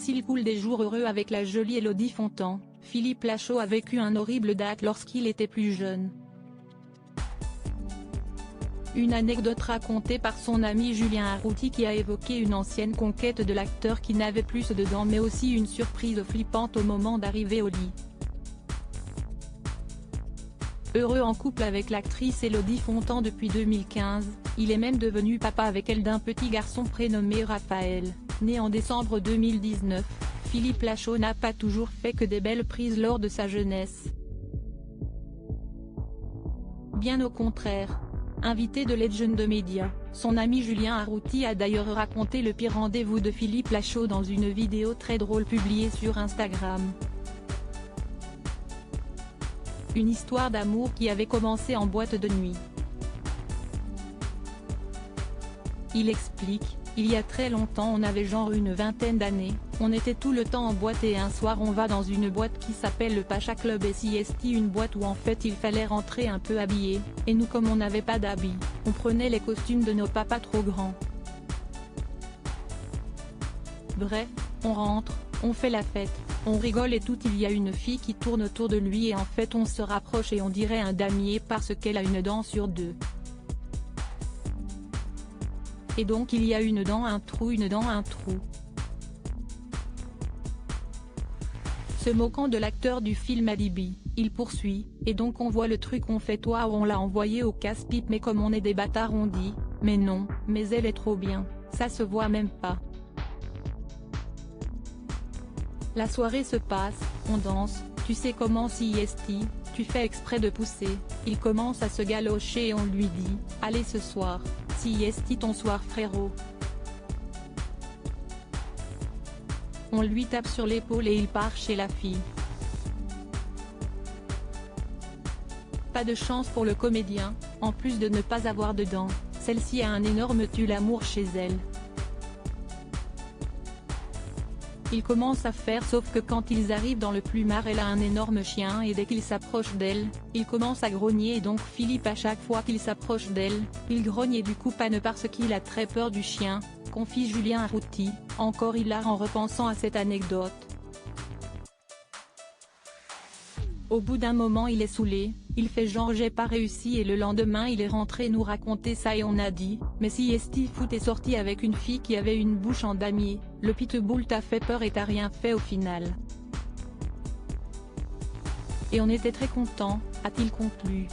S'il coule des jours heureux avec la jolie Élodie Fontan, Philippe Lachaud a vécu un horrible date lorsqu'il était plus jeune. Une anecdote racontée par son ami Julien Arrouti qui a évoqué une ancienne conquête de l'acteur qui n'avait plus de dents mais aussi une surprise flippante au moment d'arriver au lit. Heureux en couple avec l'actrice Élodie Fontan depuis 2015, il est même devenu papa avec elle d'un petit garçon prénommé Raphaël, né en décembre 2019. Philippe Lachaud n'a pas toujours fait que des belles prises lors de sa jeunesse. Bien au contraire. Invité de Legend de Média, son ami Julien Arrouti a d'ailleurs raconté le pire rendez-vous de Philippe Lachaud dans une vidéo très drôle publiée sur Instagram. Une histoire d'amour qui avait commencé en boîte de nuit. Il explique, il y a très longtemps on avait genre une vingtaine d'années, on était tout le temps en boîte et un soir on va dans une boîte qui s'appelle le Pacha Club et CST, une boîte où en fait il fallait rentrer un peu habillé, et nous comme on n'avait pas d'habits, on prenait les costumes de nos papas trop grands. Bref, on rentre, on fait la fête, on rigole et tout, il y a une fille qui tourne autour de lui et en fait on se rapproche et on dirait un damier parce qu'elle a une dent sur deux. Et donc il y a une dent un trou, une dent un trou. Se moquant de l'acteur du film Alibi, il poursuit, et donc on voit le truc, on fait toi on l'a envoyé au casse-pipe mais comme on est des bâtards on dit, mais non, mais elle est trop bien, ça se voit même pas. La soirée se passe, on danse, tu sais comment CST, tu fais exprès de pousser, il commence à se galocher et on lui dit, allez ce soir, CST ton soir frérot. On lui tape sur l'épaule et il part chez la fille. Pas de chance pour le comédien, en plus de ne pas avoir de dents, celle-ci a un énorme tue-l'amour chez elle. Il commence à faire sauf que quand ils arrivent dans le plumard elle a un énorme chien et dès qu'il s'approche d'elle, il commence à grogner et donc Philippe à chaque fois qu'il s'approche d'elle, il grogne et du coup panne parce qu'il a très peur du chien, confie Julien Arrouti, encore hilar en repensant à cette anecdote. Au bout d'un moment il est saoulé, il fait genre j'ai pas réussi et le lendemain il est rentré nous raconter ça et on a dit, mais si Esti Foot est sorti avec une fille qui avait une bouche en damier, le pitbull t'a fait peur et t'as rien fait au final. Et on était très contents, a-t-il conclu.